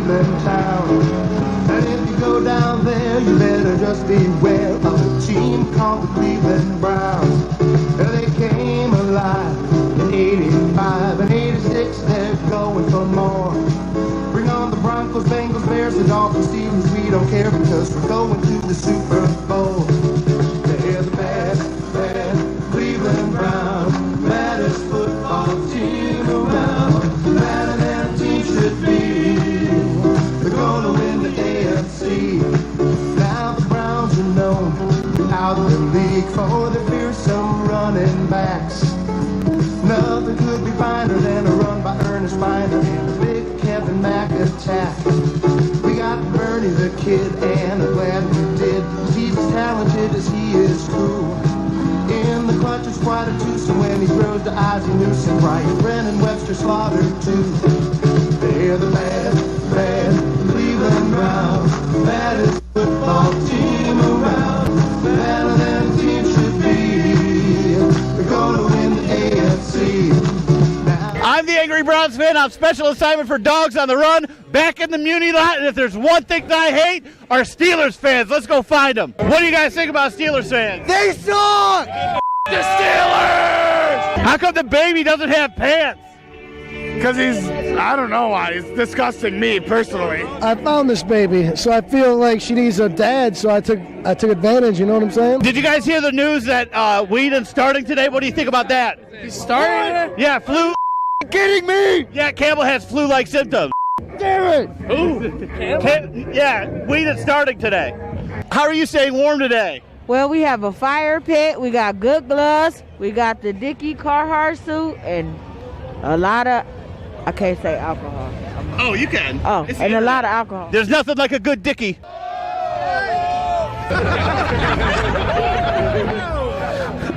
Cleveland town. And if you go down there, you better just beware of a team called the Cleveland Browns. They came alive in 85 and 86, they're going for more. Bring on the Broncos, Bengals, Bears, the Dolphins, Steelers, we don't care because we're going to the Super Bowl. They're the bad Cleveland Browns, baddest football team around. Better than a team should be. They're gonna win the AFC. Now the Browns are known throughout the league for their fearsome running backs. Nothing could be finer than a run by Ernest Miner and a big Kevin Mack attack. We got Bernie the Kid, and I'm glad we did. He's as talented as he is cool. In the clutch is quite a twosome when he throws to Ozzie Newsome. Brian Brennan, Webster Slaughter too. They're the bad Cleveland Browns, baddest football team around. Better than a team should be. They're gonna win the AFC. I'm the Angry Browns fan on special assignment for Dogs on the Run, back in the Muni lot, and if there's one thing that I hate, are Steelers fans. Let's go find them. What do you guys think about Steelers fans? They suck! The Steelers! How come the baby doesn't have pants? Because I don't know why, he's disgusting me personally. I found this baby, so I feel like she needs a dad, so I took advantage, you know what I'm saying? Did you guys hear the news that Whedon's starting today? What do you think about that? He's starting? Yeah, flu. Kidding me? Yeah, Campbell has flu-like symptoms. Damn it! Who? Yeah, Whedon's starting today. How are you staying warm today? Well, we have a fire pit, we got good gloves, we got the Dickie Carhartt suit, and a lot of, I can't say alcohol. Oh, you can. Oh, and a lot of alcohol. There's nothing like a good Dickie.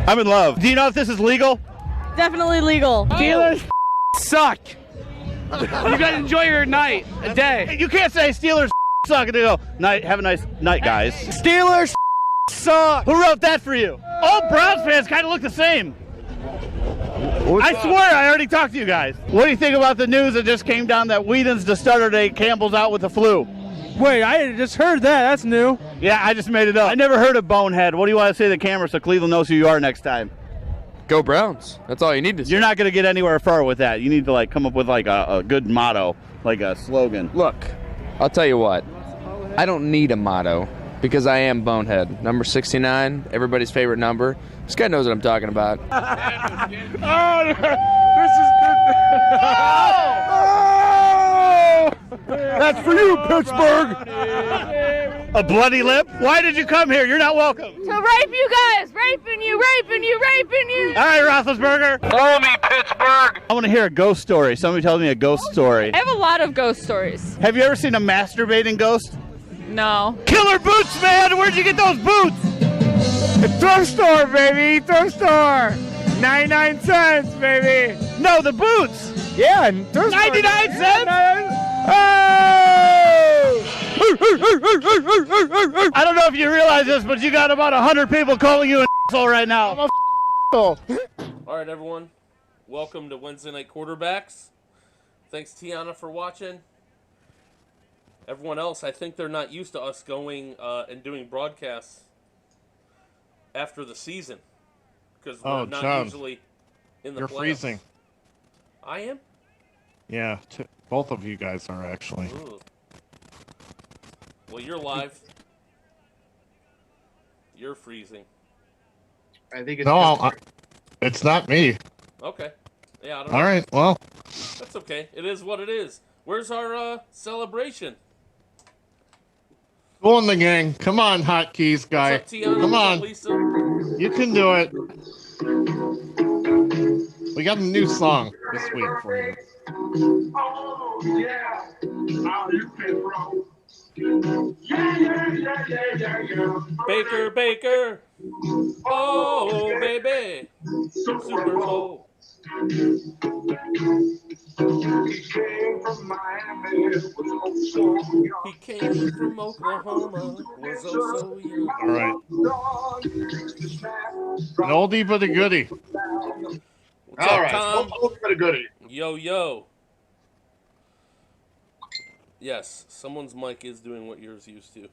I'm in love. Do you know if this is legal? Definitely legal. Steelers suck. You gotta enjoy your night, a day. You can't say Steelers suck and they go, night, have a nice night, guys. Steelers suck! Who wrote that for you? All Browns fans kind of look the same. I swear I already talked to you guys. What do you think about the news that just came down that Whedon's the starter today, Campbell's out with the flu? Wait, I just heard that. That's new. Yeah, I just made it up. I never heard of Bonehead. What do you want to say to the camera so Cleveland knows who you are next time? Go Browns. That's all you need to say. You're not going to get anywhere far with that. You need to come up with a good motto, like a slogan. Look, I'll tell you what. I don't need a motto because I am Bonehead. Number 69, everybody's favorite number. This guy knows what I'm talking about. Oh, this is good. Oh! That's for you, Pittsburgh. A bloody lip? Why did you come here? You're not welcome. To rape you guys! Raping you! All right, Roethlisberger. Follow me, Pittsburgh. I want to hear a ghost story. Somebody tells me a ghost story. I have a lot of ghost stories. Have you ever seen a masturbating ghost? No. Killer boots, man! Where'd you get those boots? Thrift store, baby. Thrift store. 99 cents, baby. No, the boots. Yeah, and thrift 99 store. cents? Oh! I don't know if you realize this, but you got about 100 people calling you an asshole right now. I'm a asshole. All right, everyone. Welcome to Wednesday Night Quarterbacks. Thanks, Tiana, for watching. Everyone else, I think they're not used to us going and doing broadcasts after the season because we're not John, usually in the you're playoffs. Freezing. I am? Yeah, both of you guys are actually. Ooh. Well, you're live. You're freezing. I think it's No, it's not me. Okay. Yeah, I don't know. All right, well. That's okay. It is what it is. Where's our celebration? Go on the gang. Come on, hotkeys guy. What's up, Tiana? Come on. Lisa? You can do it. We got a new song this week for you. Oh, yeah. Oh, you can roll. Yeah. Baker. Oh, baby. Super Bowl. He came from Oklahoma, was oh so young. All right. An oldie but a goodie. What's up, Tom? Oldie but a goodie. Yo. Yes, someone's mic is doing what yours used to.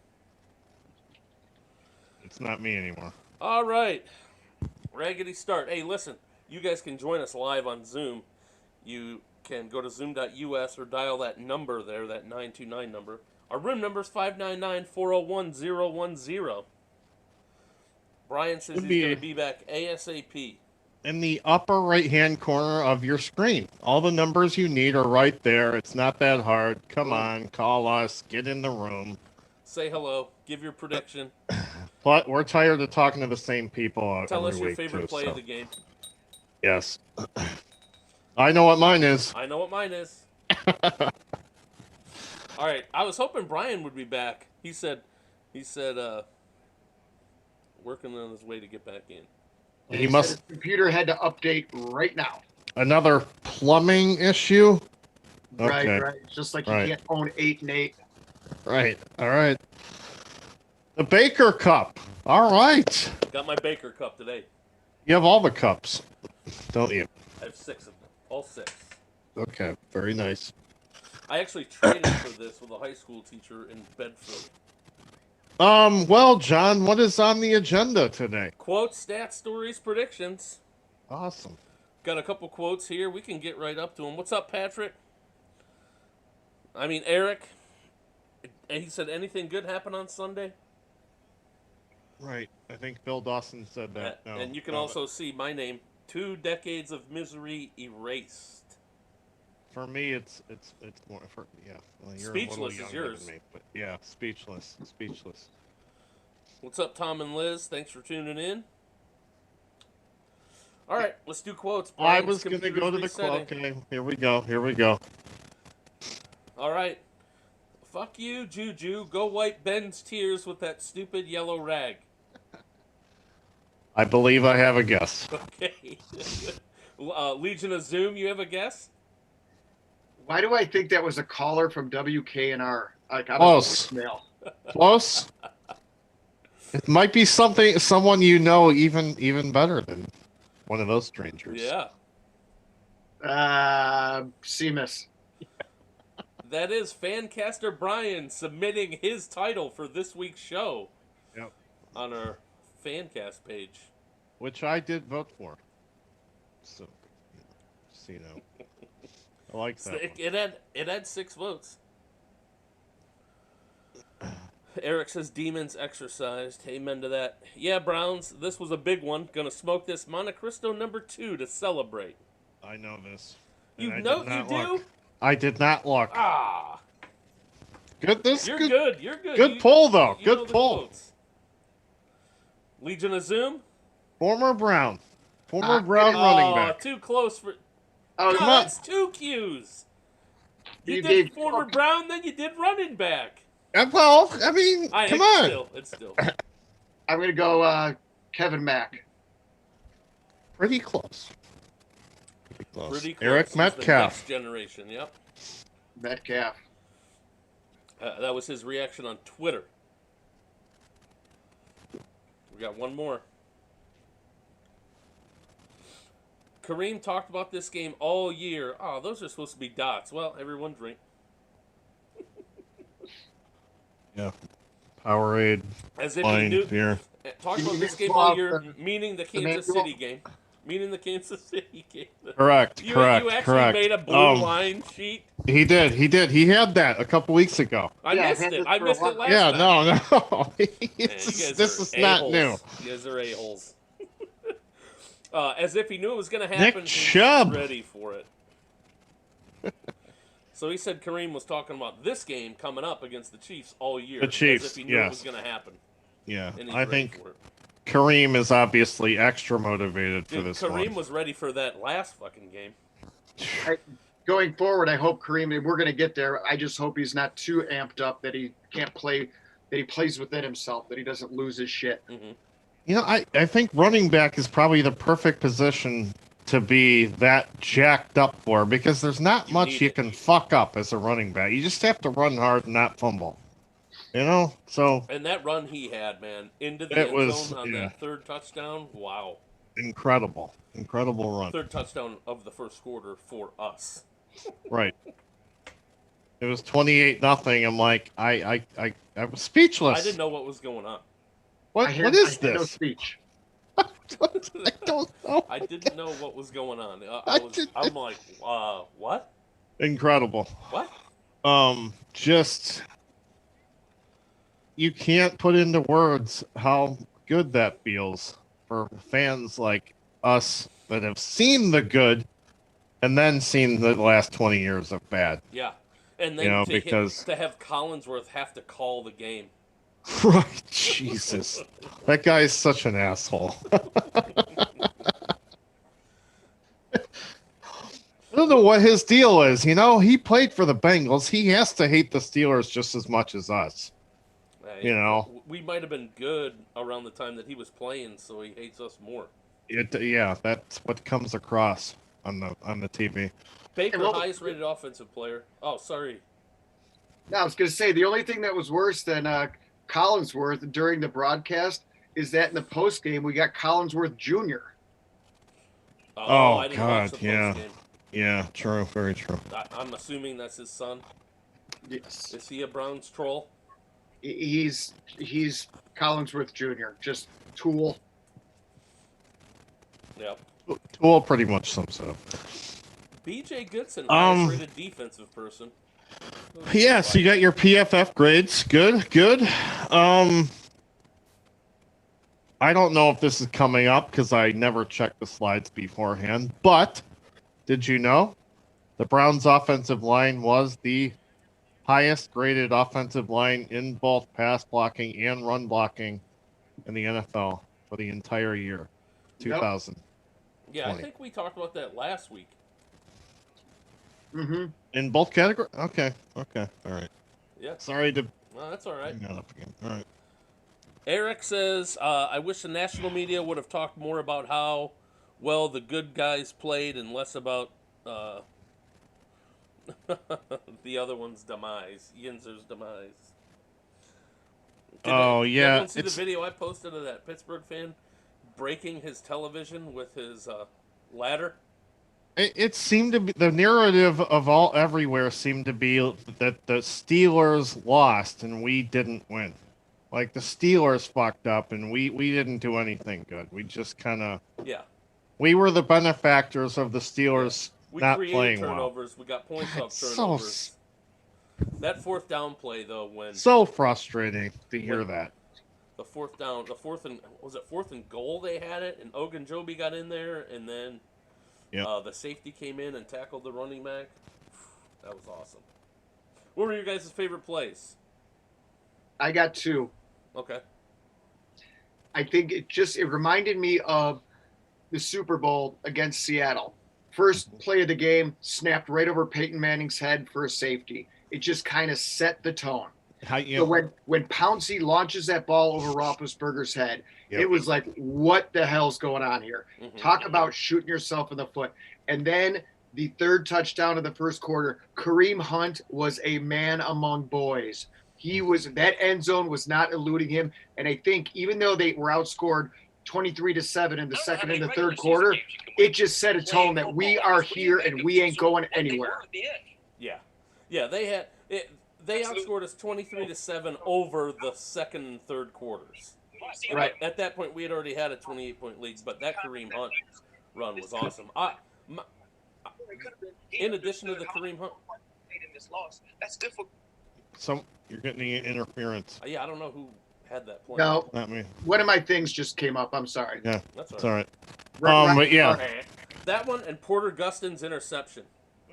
It's not me anymore. All right. Raggedy start. Hey, listen, you guys can join us live on Zoom. You can go to zoom.us or dial that number there, that 929 number. Our room number is 599-401-010. Brian says he's going to be back ASAP. In the upper right-hand corner of your screen. All the numbers you need are right there. It's not that hard. Come on, call us. Get in the room. Say hello. Give your prediction. But we're tired of talking to the same people Tell every us your week, favorite too, play so. of the game. Yes. I know what mine is. I know what mine is. All right. I was hoping Brian would be back. He said, working on his way to get back in. He must. said his computer had to update right now. Another plumbing issue? Okay. Right. It's just like you Right. can't own 8 and 8. Right. All right. The Baker Cup. All right. Got my Baker Cup today. You have all the cups, don't you? I have 6 of them. All 6. Okay. Very nice. I actually traded for this with a high school teacher in Bedford. Well, John, what is on the agenda today? Quotes, stats, stories, predictions. Awesome. Got a couple quotes here. We can get right up to them. What's up, Patrick? I mean, Eric. And he said, anything good happen on Sunday? Right. I think Bill Dawson said that. No, and you can no, also see my name, 2 decades of misery erased. For me, it's more for Well, you're Speechless a little is younger yours. than me, but yeah, speechless. What's up, Tom and Liz? Thanks for tuning in. All right, let's do quotes. I Brian's was going to go to the resetting. quote. Okay, here we go. All right. Fuck you, Juju. Go wipe Ben's tears with that stupid yellow rag. I believe I have a guess. Okay. Legion of Zoom, you have a guess? Why do I think that was a caller from WKNR? Like, out of Close. voicemail. Close. It might be someone you know even better than one of those strangers. Yeah. Seamus. That is Fancaster Brian submitting his title for this week's show. Yep. On our Fancast page. Which I did vote for. So, just so you know. I like that. It had 6 votes. Eric says demons exercised. Amen to that. Yeah, Browns, this was a big one. Gonna smoke this Monte Cristo number 2 to celebrate. I know this. You And know I did you not do? look. I did not look. Ah. Good. You're good. You're good. Good pull though. You know Good the pull. quotes. Legion of Zoom. Former Brown running back. Too close for. Oh, No, come on. that's 2 Qs. You You did gave- former Brown, then you did running back. Well, I mean, come on. It's still. I'm going to go Kevin Mack. Pretty close. Pretty close. Eric He's the Metcalf. next generation, yep. Metcalf. That was his reaction on Twitter. We got one more. Kareem talked about this game all year. Oh, those are supposed to be dots. Well, everyone drink. Yeah. Powerade. As if Wine, he knew. beer. Talked about this game all year, meaning the Kansas City game. Meaning the Kansas City game. Correct. You correct. actually correct. made a blue line sheet. He did. He had that a couple weeks ago. I missed it. I missed it last Yeah. time. No. Man, This is not new. You guys are a-holes. As if he knew it was going to happen. Nick Chubb. He's ready for it. So he said Kareem was talking about this game coming up against the Chiefs all year. The Chiefs, As if he knew it was yes. going to happen. Yeah. And he's I ready think for it. Kareem is obviously extra motivated for Dude, this Kareem one. was ready for that last fucking game. Going forward, I hope Kareem, and we're going to get there. I just hope he's not too amped up that he can't play, that he plays within himself, that he doesn't lose his shit. Mm-hmm. You know, I think running back is probably the perfect position to be that jacked up for, because there's not much you can fuck up as a running back. You just have to run hard and not fumble. You know? So And that run he had, man, into the It end was- zone on yeah. that third touchdown. Wow. incredible run. Third touchdown of the first quarter for us. Right. It was 28-0. I'm like, I was speechless. I didn't know what was going on. What I is had no this? speech. I don't know. I didn't know what was going on. I'm like, what? Incredible. What? Just you can't put into words how good that feels for fans like us that have seen the good and then seen the last 20 years of bad. Yeah. And then to have Collinsworth have to call the game. Right, Jesus. That guy is such an asshole. I don't know what his deal is. He played for the Bengals. He has to hate the Steelers just as much as us. We might have been good around the time that he was playing, so he hates us more. Yeah, that's what comes across on the TV. Baker, highest rated offensive player. Oh, sorry. No, I was going to say, the only thing that was worse than Collinsworth during the broadcast is that in the post game we got Collinsworth Jr. Oh God, yeah. Yeah, true, very true. I'm assuming that's his son. Yes. Is he a Browns troll? He's Collinsworth Jr. Just tool. Yep. Tool pretty much sums it up. BJ Goodson, highest rated defensive person. Yeah, so you got your PFF grades. Good. I don't know if this is coming up because I never checked the slides beforehand, but did you know the Browns' offensive line was the highest graded offensive line in both pass blocking and run blocking in the NFL for the entire year, 2000. Yeah, I think we talked about that last week. Mm-hmm. In both categories? Okay, all right. Yeah. Sorry to... No, that's all right. Hang that up again. All right. Eric says, I wish the national media would have talked more about how well the good guys played and less about the other one's demise, Yinzer's demise. Did everyone see the video I posted of that Pittsburgh fan breaking his television with his ladder? It seemed to be the narrative of everywhere seemed to be that the Steelers lost and we didn't win. Like the Steelers fucked up and we didn't do anything good. We just kind of we were the benefactors of the Steelers not playing turnovers. well. We got points off turnovers. That fourth down play though, when so frustrating to hear that. The fourth and goal they had it, and Ogunjobi got in there, and then the safety came in and tackled the running back. That was awesome. What were your guys' favorite plays? I got two. Okay. I think it reminded me of the Super Bowl against Seattle. First play of the game, snapped right over Peyton Manning's head for a safety. It just kind of set the tone. So when Pouncey launches that ball over Roethlisberger's head, it was like, what the hell's going on here? Mm-hmm. Talk about shooting yourself in the foot. And then the third touchdown of the first quarter, Kareem Hunt was a man among boys. That end zone was not eluding him. And I think even though they were outscored 23-7 in the second and the third quarter, it just set a tone that we are here and we ain't going anywhere. Yeah, they outscored us 23-7 over the second and third quarters. Right. At that point, we had already had a 28-point lead, but that Kareem Hunt run was awesome. In addition to the Kareem Hunt, that's difficult. So you're getting interference. Yeah, I don't know who had that play. No, not me. One of my things just came up. I'm sorry. Yeah, that's all right. But yeah, that one and Porter Gustin's interception.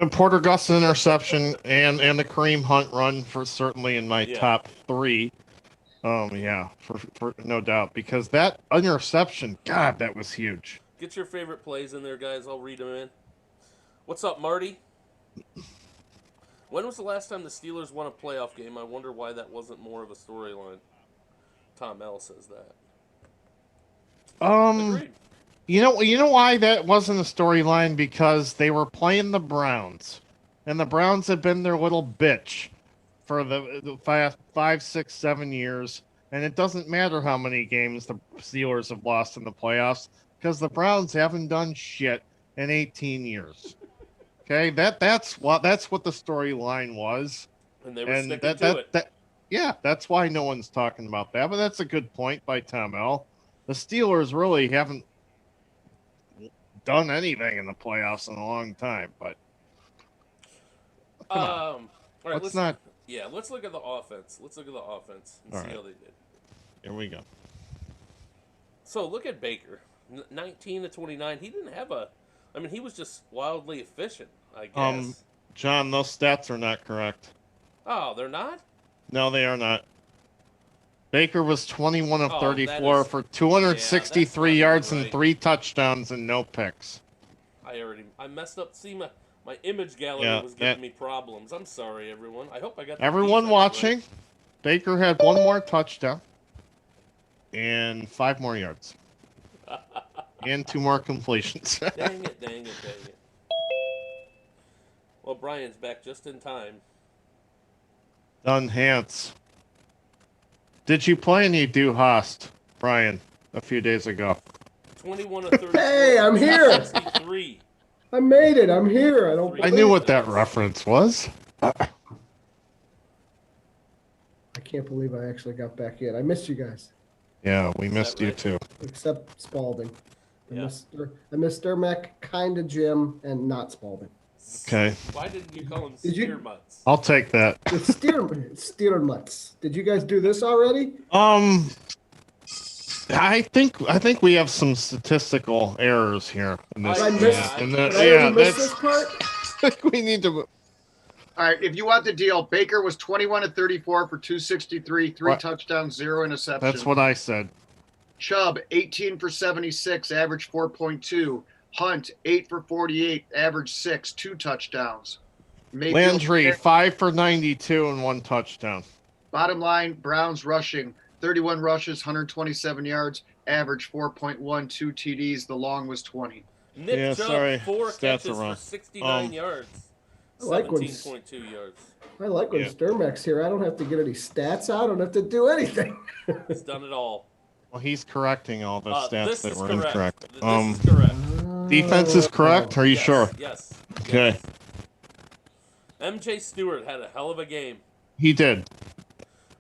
And Porter Gustin interception and the Kareem Hunt run for certainly in my top three. For no doubt, because that interception, God, that was huge. Get your favorite plays in there, guys. I'll read them in. What's up, Marty? When was the last time the Steelers won a playoff game? I wonder why that wasn't more of a storyline. Tom L says that. Agreed. You know why that wasn't a storyline? Because they were playing the Browns, and the Browns have been their little bitch for the 5, 6, 7 years, and it doesn't matter how many games the Steelers have lost in the playoffs because the Browns haven't done shit in 18 years. Okay, that's what the storyline was. And they were sticking to it. Yeah, that's why no one's talking about that. But that's a good point by Tom L. The Steelers really haven't done anything in the playoffs in a long time. But all right, let's not. Yeah, let's look at the offense. Let's look at the offense and see how they did. Here we go. So look at Baker, 19 to 29. He didn't have he was just wildly efficient, I guess. John, those stats are not correct. Oh, they're not? No, they are not. Baker was 21 of 34 for 263 yards and 3 touchdowns and no picks. I messed up. See, my image gallery was giving me problems. I'm sorry, everyone. I hope I got everyone watching. Right. Baker had 1 more touchdown and 5 more yards and 2 more completions. Dang it. Well, Brian's back just in time. Done, Hans. Did you play any Du Hast, Brian, a few days ago? 21 of 34. Hey, I'm here. 63. I made it. I'm here. I knew what that reference was. I can't believe I actually got back in. I missed you guys. Yeah, we missed you too. Except Spalding. Yeah. I missed Dermack, kind of Jim, and not Spalding. Okay. Why didn't you call him steer mutts? I'll take that. It's steer mutts. Did you guys do this already? I think we have some statistical errors here. In this, I missed this part? I think we need to. All right, if you want the deal, Baker was 21 of 34 for 263, 3 touchdowns, 0 interceptions. That's what I said. Chubb, 18 for 76, average 4.2. Hunt, 8 for 48, average 6, 2 touchdowns. Landry, 5 for 92 and 1 touchdown. Bottom line, Browns rushing, 31 rushes, 127 yards, average 4.12 TDs. The long was 20. Nick Chubb, 4 catches for 69 yards. 17.2 yards. I like when Sturmack's here. I don't have to get any stats out. I don't have to do anything. He's done it all. Well, he's correcting all the stats that were incorrect. This is correct. Defense is correct? Are you sure? Yes. Okay. MJ Stewart had a hell of a game. He did.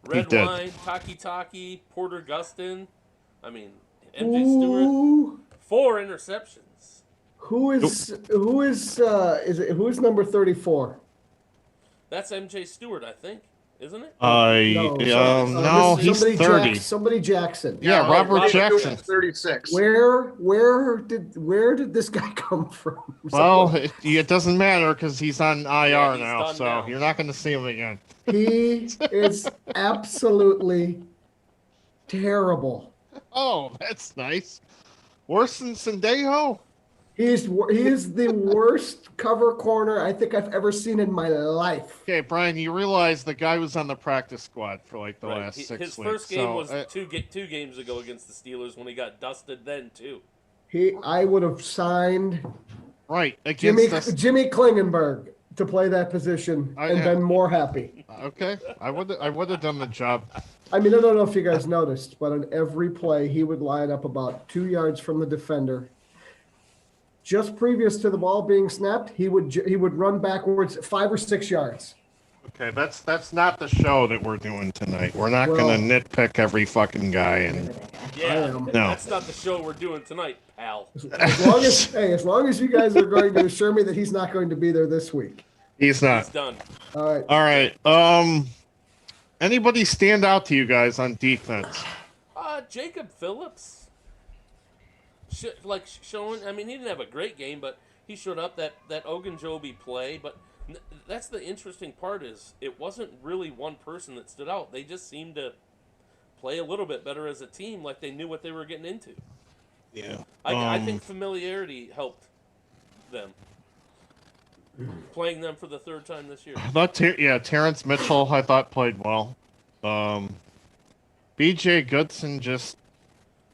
Red Wine, Taki, Porter Gustin. MJ Stewart, 4 interceptions. Who is number 34? That's MJ Stewart, I think, isn't it? No, he's 30. Somebody Jackson. Yeah, Robert Jackson. 36. Where did this guy come from? Well, it doesn't matter because he's on IR now, so you're not going to see him again. He is absolutely terrible. Oh, that's nice. Worse than Sendejo? He is the worst cover corner I think I've ever seen in my life. Okay, Brian, you realize the guy was on the practice squad for like the last 6 weeks. His first game was two games ago against the Steelers when he got dusted then, too. I would have signed against Jimmy Klingenberg to play that position and been more happy. Okay, I would have done the job. I don't know if you guys noticed, but on every play, he would line up about 2 yards from the defender. Just previous to the ball being snapped, he would run backwards 5 or 6 yards. Okay, that's not the show that we're doing tonight. We're not going to nitpick every fucking guy. That's not the show we're doing tonight, pal. As long as you guys are going to assure me that he's not going to be there this week. He's not. He's done. All right. Anybody stand out to you guys on defense? Jacob Phillips. Showing, he didn't have a great game, but he showed up that Ogunjobi play. But that's the interesting part is it wasn't really one person that stood out. They just seemed to play a little bit better as a team, like they knew what they were getting into. Yeah. I think familiarity helped them. Playing them for the 3rd time this year. I thought, Terrence Mitchell, I thought played well. B.J. Goodson just,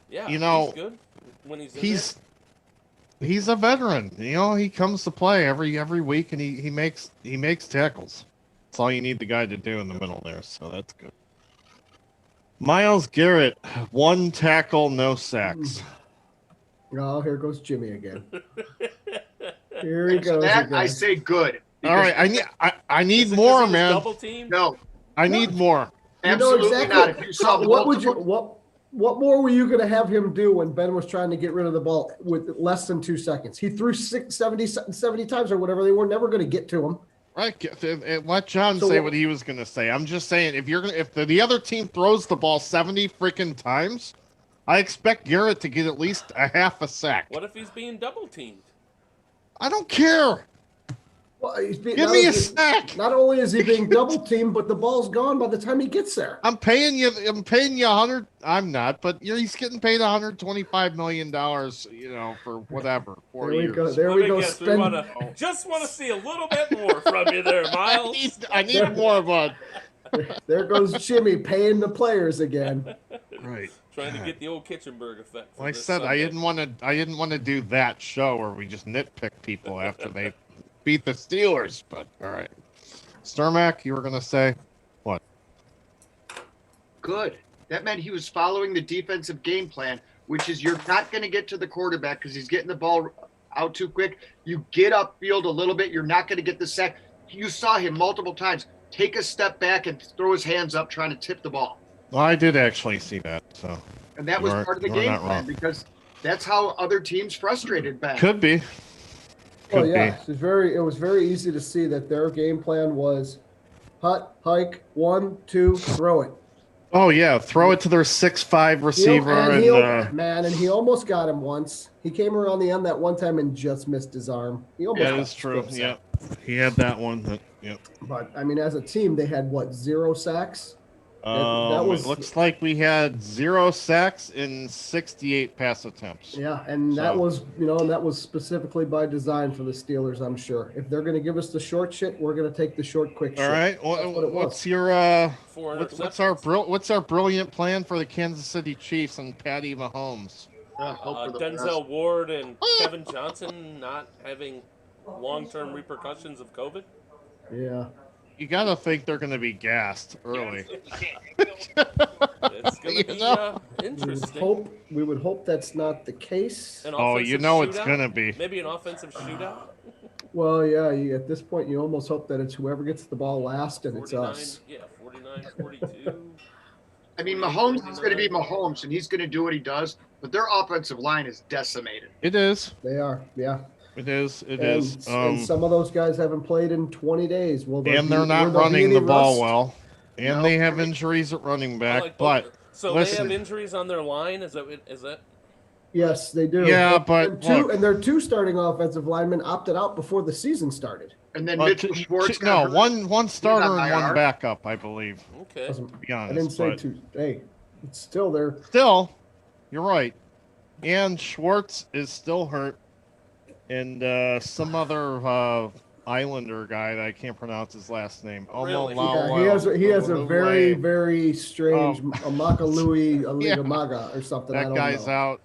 he's good when he's a veteran. He comes to play every week and he makes tackles. That's all you need the guy to do in the middle there. So that's good. Myles Garrett, 1 tackle, no sacks. Oh, here goes Jimmy again. Here he goes. I say good. All right, I need Is it 'cause more, he was man. Double team? No, I need more. absolutely exactly. not. If you saw What would you multiple- what more were you going to have him do when Ben was trying to get rid of the ball with less than 2 seconds? He threw 70 times or whatever. They were never going to get to him. Right, let John say what he was going to say. I'm just saying, if the other team throws the ball 70 freaking times, I expect Garrett to get at least a half a sack. What if he's being double teamed? I don't care. Well, Give me a sack. Not only is he being double teamed, but the ball's gone by the time he gets there. I'm paying you 100. I'm not, but he's getting paid $125 million. For whatever 4 years. There we go. Just want to see a little bit more from you there, Miles. I need more, bud. There goes Jimmy paying the players again. Right. Trying to get the old Kitchenberg effect. Like I said, I didn't want to do that show where we just nitpick people after they beat the Steelers. But all right, Sturmack, you were gonna say what? Good. That meant he was following the defensive game plan, which is you're not going to get to the quarterback because he's getting the ball out too quick. You get upfield a little bit. You're not going to get the sack. You saw him multiple times take a step back and throw his hands up trying to tip the ball. Well, I did actually see that. So. And that was part of the game plan because that's how other teams frustrated Ben. Could be. It was very easy to see that their game plan was hut, hike, 1, 2, throw it. Oh yeah, throw it to their 6'5" receiver, and he almost got him once. He came around the end that one time and just missed his arm. That is true. Yeah, he had that one. Yep. But I mean, as a team, they had 0 sacks. It looks like we had 0 sacks in 68 pass attempts. Yeah, and that was specifically by design for the Steelers, I'm sure. If they're going to give us the short shit, we're going to take the short, quick shit. All right. What's our brilliant plan for the Kansas City Chiefs and Patty Mahomes? Denzel Ward and Kevin Johnson not having long-term repercussions of COVID? Yeah. You got to think they're going to be gassed early. It's going to be interesting. We would hope that's not the case. It's going to be. Maybe an offensive shootout? Well, yeah, at this point, you almost hope that it's whoever gets the ball last and it's us. Yeah, 49-42. I mean, Mahomes is going to be Mahomes, and he's going to do what he does, but their offensive line is decimated. It is. They are, yeah. It is. And some of those guys haven't played in 20 days. And they're not running the ball well. And they have injuries at running back. They have injuries on their line? Is that? Yes, they do. Yeah, but their 2 starting offensive linemen opted out before the season started. And then Mitchell Schwartz. One starter and one backup, I believe. Okay. To be honest, I didn't say 2. Hey, it's still there. Still, you're right. And Schwartz is still hurt. And some other Islander guy that I can't pronounce his last name. Really? He has a very, very strange Makalui Aligamaga or something. That guy's out.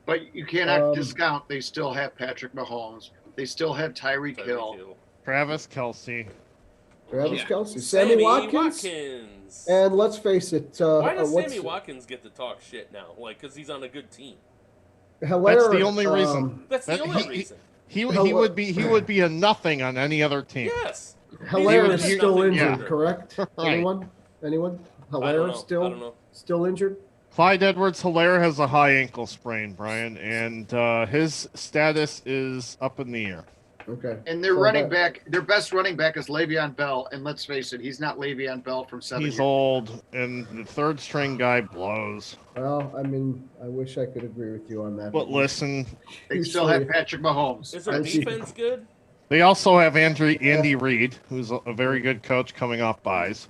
But you cannot discount they still have Patrick Mahomes. They still have Tyreek Hill. Travis Kelce. Sammy Watkins. And let's face it. Why does Sammy Watkins get to talk shit now? Because he's on a good team. That's the only reason. That's the only reason. He would be a nothing on any other team. Yes. Hilaire is still injured, correct? Right. Anyone? Hilaire still injured? Clyde Edwards-Hilaire has a high ankle sprain, Brian, and his status is up in the air. Okay. And their their best running back is Le'Veon Bell, and let's face it, he's not Le'Veon Bell from 7 years. He's old, and the third string guy blows. Well, I mean, I wish I could agree with you on that. But listen, they still have Patrick Mahomes. Is their defense good? They also have Andy Reid, who's a very good coach coming off buys.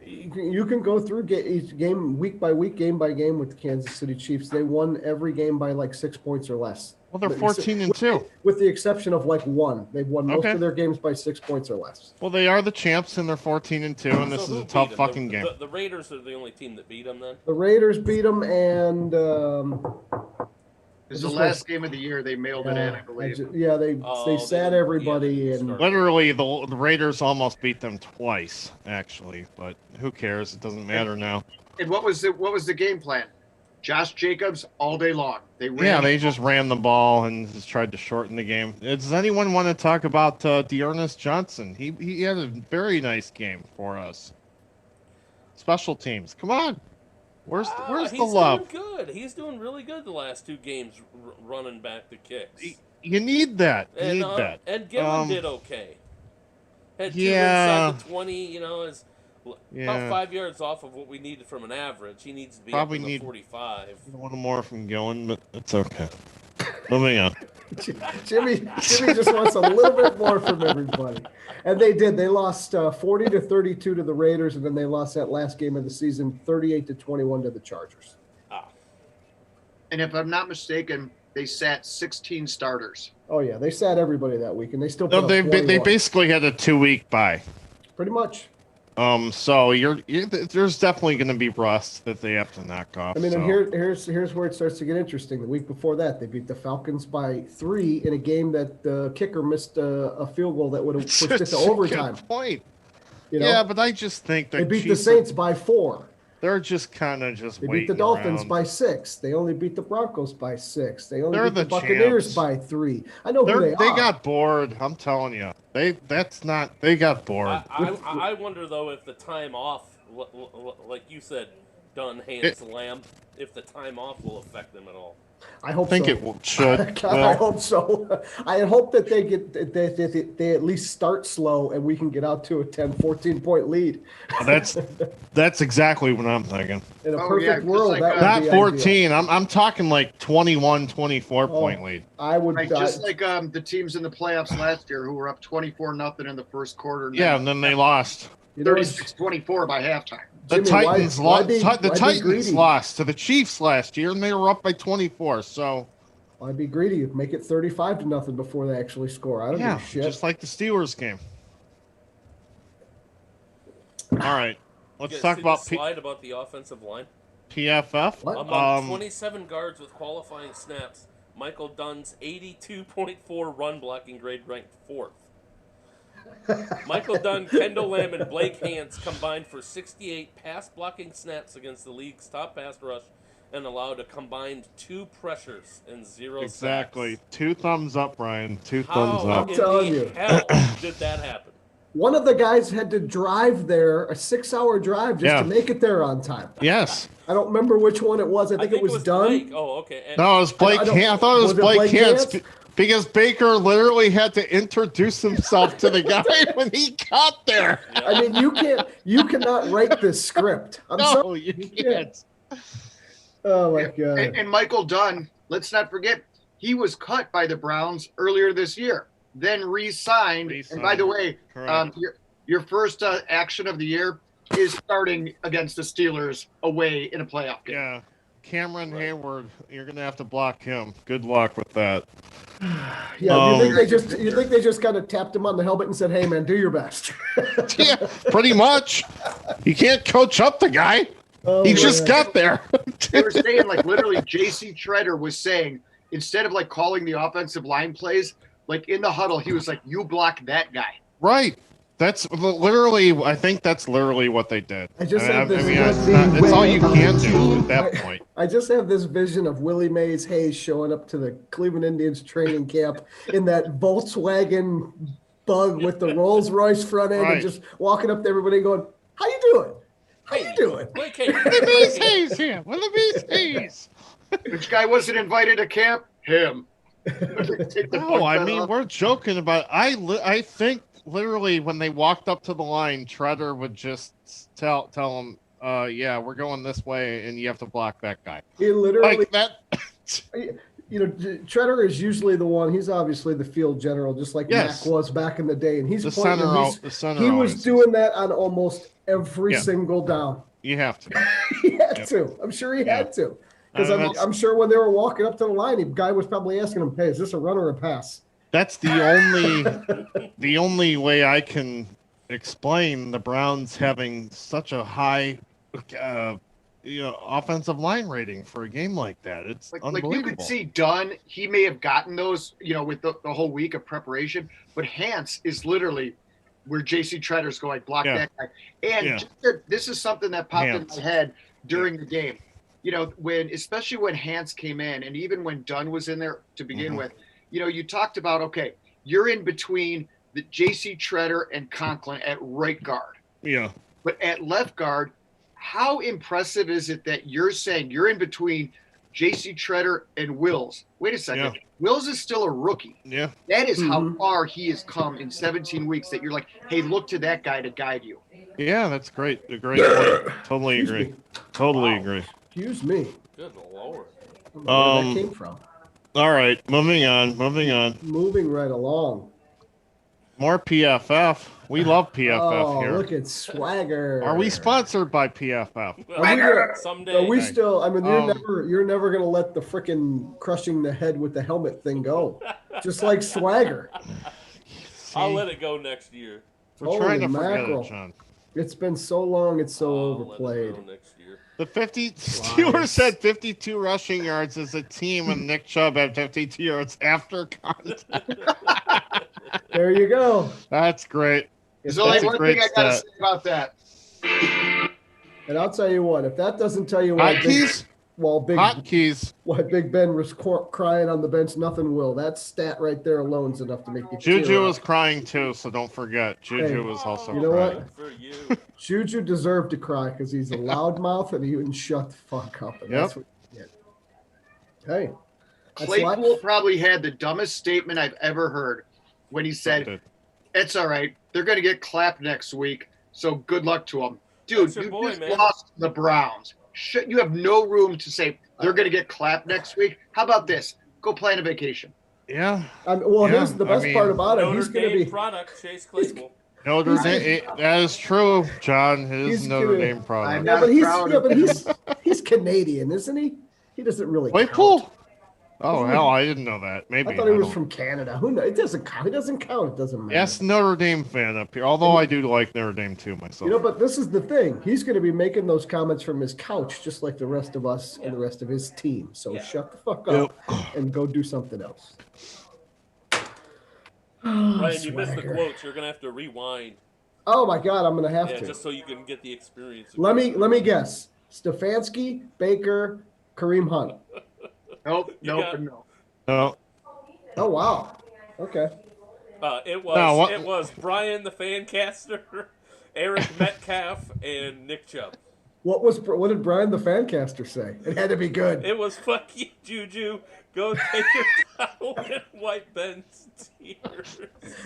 You can go through each game week by week, game by game with the Kansas City Chiefs. They won every game by 6 points or less. Well, they're 14-2. With the exception of one. They've won most of their games by 6 points or less. Well, they are the champs and they're 14-2, and this is a tough fucking game. The Raiders are the only team that beat them then? The Raiders beat them, and It's the last game of the year. They mailed it in, I believe. They sat everybody and literally the Raiders almost beat them twice, actually. But who cares? It doesn't matter now. And what was the game plan? Josh Jacobs all day long. They just ran the ball and just tried to shorten the game. Does anyone want to talk about Dearness Johnson? He had a very nice game for us. Special teams. Come on. Where's the love? He's doing good. He's doing really good the last 2 games running back the kicks. You need that. You need that. And Gillen did okay. Had 2 Yeah. inside the 20, is about 5 yards off of what we needed from an average. He needs to be Probably up in the need 45. a little more from Gillen, but it's okay. Moving on. Jimmy just wants a little bit more from everybody. And they did. They lost 40-32 to the Raiders, and then they lost that last game of the season 38-21 to the Chargers. And if I'm not mistaken, they sat 16 starters. Oh yeah, they sat everybody that week, and they still. No, put they up 21. basically had a 2-week bye. Pretty much. So there's definitely going to be rust that they have to knock off. I mean, so. and here's where it starts to get interesting. The week before that, they beat the Falcons by 3 in a game that the kicker missed a field goal that would have pushed it to overtime. Good point. You know? Yeah, but I just think they beat the Saints by 4. They're just kind of They beat the Dolphins by 6. They only beat the Broncos by 6. They only beat the Buccaneers by 3. I know who they are. They got bored. I'm telling you. They got bored. I wonder though if the time off, like you said, Hans Lamb, if the time off will affect them at all. I hope. Think so. it should. I hope so. I hope that they at least start slow and we can get out to a 10, 14-point lead. That's exactly what I'm thinking. In a perfect world, that would not be 14. Ideal. I'm talking like 21, 24 point lead. I would just like the teams in the playoffs last year who were up 24-0 in the first quarter. And then they lost 36-24 by halftime. The Titans lost to the Chiefs last year, and they were up by 24. So, I'd be greedy. Make it 35-0 before they actually score. I don't give a shit. Just like the Steelers game. All right, let's talk about slide about the offensive line. PFF. Among 27 guards with qualifying snaps, Michael Dunn's 82.4 run blocking grade ranked 4th. Michael Dunn, Kendall Lamb, and Blake Hance combined for 68 pass blocking snaps against the league's top pass rush and allowed a combined 2 pressures and 0 Exactly. sacks. 2 thumbs up, Brian. 2 thumbs up. I'm telling you. How did that happen? One of the guys had to drive there, a 6-hour drive, just to make it there on time. Yes. I don't remember which one it was. I think it was Dunn. Blake. Oh, okay. No, it was Blake. I thought it was Blake Hance. Because Baker literally had to introduce himself to the guy when he got there. I mean, you cannot write this script. I'm sorry. You can't. Oh my God. And Michael Dunn, let's not forget, he was cut by the Browns earlier this year, then re-signed. And by the way, your first action of the year is starting against the Steelers away in a playoff game. Yeah. Cameron Hayward, you're gonna have to block him. Good luck with that. Yeah, you think they just kind of tapped him on the helmet and said, "Hey, man, do your best." Yeah, pretty much. You can't coach up the guy. He just got there. They were saying, like, literally, J.C. Treader was saying, instead of like calling the offensive line plays, like in the huddle, he was like, "You block that guy." Right. That's literally. I think that's literally what they did. I just have this. It's all you can do at that point. I just have this vision of Willie Mays Hayes showing up to the Cleveland Indians training camp in that Volkswagen Bug with the Rolls Royce front end, and just walking up to everybody and going, "How you doing? How you doing?" Willie Mays Hayes here. Willie Mays Hayes. Which guy wasn't invited to camp? Him. No, I mean we're joking about. I think. Literally, when they walked up to the line, Treader would just tell them, "Yeah, we're going this way, and you have to block that guy." He literally like that. Treader is usually the one. He's obviously the field general, just like Mac was back in the day, and he's the pointing. center. He was doing that on almost every single down. You have to. He had to. I'm sure he had to, because I'm sure when they were walking up to the line, the guy was probably asking him, "Hey, is this a run or a pass?" That's the only way I can explain the Browns having such a high, offensive line rating for a game like that. It's unbelievable. Like you could see Dunn, he may have gotten those, with the whole week of preparation, but Hance is literally where J.C. Treader's going, block that guy. And this is something that popped in my head during the game. you know, especially when Hans came in, and even when Dunn was in there to begin with, you know, you talked about, okay, you're in between the J.C. Treader and Conklin at right guard. Yeah. But at left guard, how impressive is it that you're saying you're in between J.C. Treader and Wills? Wait a second. Yeah. Wills is still a rookie. Yeah. That is how far he has come in 17 weeks that you're like, hey, look to that guy to guide you. Yeah, that's great. A great point. Totally agree. Totally agree. Excuse me. Good Lord. Where that came from. All right, moving on. Moving right along. More PFF. We love PFF here. Look at Swagger. Are we sponsored by PFF? Someday. Are we still? I mean, you're never gonna let the frickin' crushing the head with the helmet thing go, just like Swagger. I'll let it go next year. We're trying to forget it, John. It's been so long. It's so overplayed. The Steelers said 52 rushing yards as a team, and Nick Chubb had 52 yards after contact. There you go. That's great. There's only one thing I got to say about that. And I'll tell you what, if that doesn't tell you why Big Ben was crying on the bench, nothing will. That stat right there alone is enough to make you Juju was crying too, so don't forget. Juju was also you know crying. What? Juju deserved to cry because he's a loudmouth and he wouldn't shut the fuck up. And that's what you get. Hey. Claypool probably had the dumbest statement I've ever heard when he said, it's all right. They're going to get clapped next week, so good luck to them. Dude, you just lost the Browns. You have no room to say they're going to get clapped next week. How about this? Go plan a vacation. Yeah. Here's the best part about it. He's going to be product. Chase Claypool. Notre Dame. That is true, John. It is Notre Dame product. But he's Canadian, isn't he? He doesn't really. Claypool. Oh hell, I didn't know that. Maybe I thought he was from Canada. Who knows? It doesn't count. It doesn't count. It doesn't matter. Yes, Notre Dame fan up here. Although I do like Notre Dame too myself. You know, but this is the thing. He's going to be making those comments from his couch, just like the rest of us and the rest of his team. So shut the fuck up and go do something else. Ryan, you missed the quotes. You're going to have to rewind. Oh my God, I'm going to have to. Just so you can get the experience. Let me guess. Stefanski, Baker, Kareem Hunt. Nope. No. Oh wow. Okay. It was Brian the Fancaster, Eric Metcalf, and Nick Chubb. What did Brian the Fancaster say? It had to be good. It was fuck you, Juju. Go take your towel and wipe Ben's tears.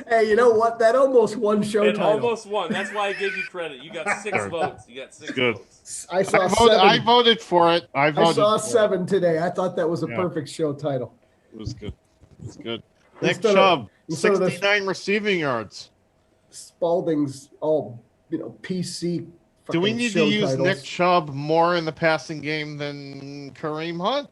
Hey, you know what? That almost won show It title. Almost won. That's why I gave you credit. You got 6 votes. You got 6 votes. I saw I voted for it. I saw 7 today. I thought that was a perfect show title. It was good. It was good. Nick Chubb, 69 receiving yards. Spalding's all PC. Do we need to use Nick Chubb more in the passing game than Kareem Hunt?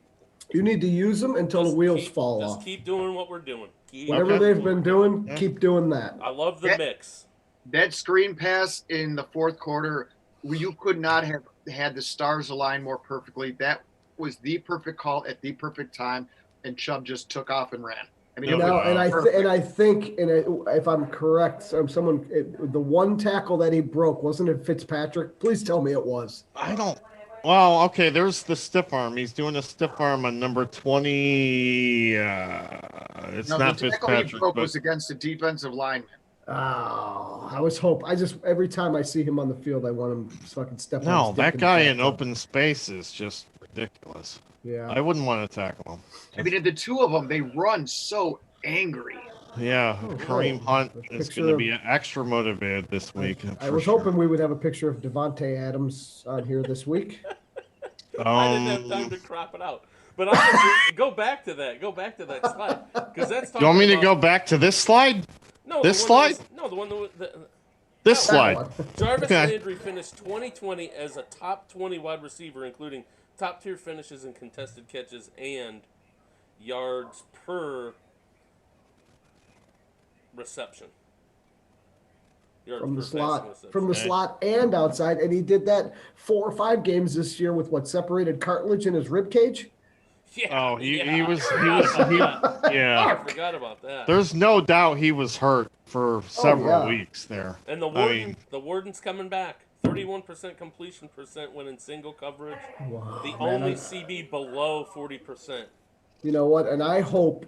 You need to use them until the wheels fall off. Just keep doing what we're doing. Whatever they've been doing, keep doing that. I love the mix. That screen pass in the fourth quarter, you could not have had the stars align more perfectly. That was the perfect call at the perfect time, and Chubb just took off and ran. I mean, I think, if I'm correct, the one tackle that he broke, wasn't it Fitzpatrick? Please tell me it was. I don't. Well, okay, there's the stiff arm. He's doing a stiff arm on number 20. It's not the tackle Fitzpatrick. He broke was against the defensive lineman. Oh, I was hoping. Every time I see him on the field, I want him to fucking step on. No, that guy in open space is just ridiculous. Yeah. I wouldn't want to tackle him. I mean, the two of them, they run so angry. Yeah, Kareem Hunt is going to be extra motivated this week. I was hoping we would have a picture of Devontae Adams on here this week. I didn't have time to crop it out. But I'm go back to that. Go back to that slide. Because that's. You want me to go back to this slide? No. This slide? The one this slide. Jarvis Landry finished 2020 as a top 20 wide receiver, including top-tier finishes in contested catches and yards per reception. From the slot and outside, and he did that 4 or 5 games this year with separated cartilage in his rib cage. Yeah, oh, he was yeah. I forgot about that. There's no doubt he was hurt for several weeks there. And the warden's coming back. 3 31% completion percent when in single coverage. The only CB below 40%. You know what? And I hope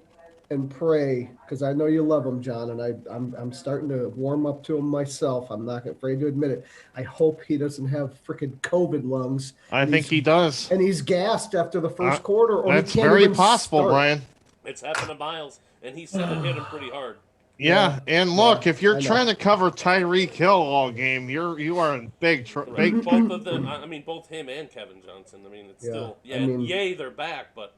and pray, because I know you love him, John, and I'm starting to warm up to him myself. I'm not afraid to admit it. I hope he doesn't have freaking COVID lungs. I think he does. And he's gassed after the first quarter. Or That's he can't very even possible, start. Brian. It's happened to Miles, and he said it hit him pretty hard. Yeah, and look, if you're I know. trying to cover Tyreek Hill all game, you are in big Right. Both of them. I mean, both him and Kevin Johnson. I mean, it's still yay, they're back, but.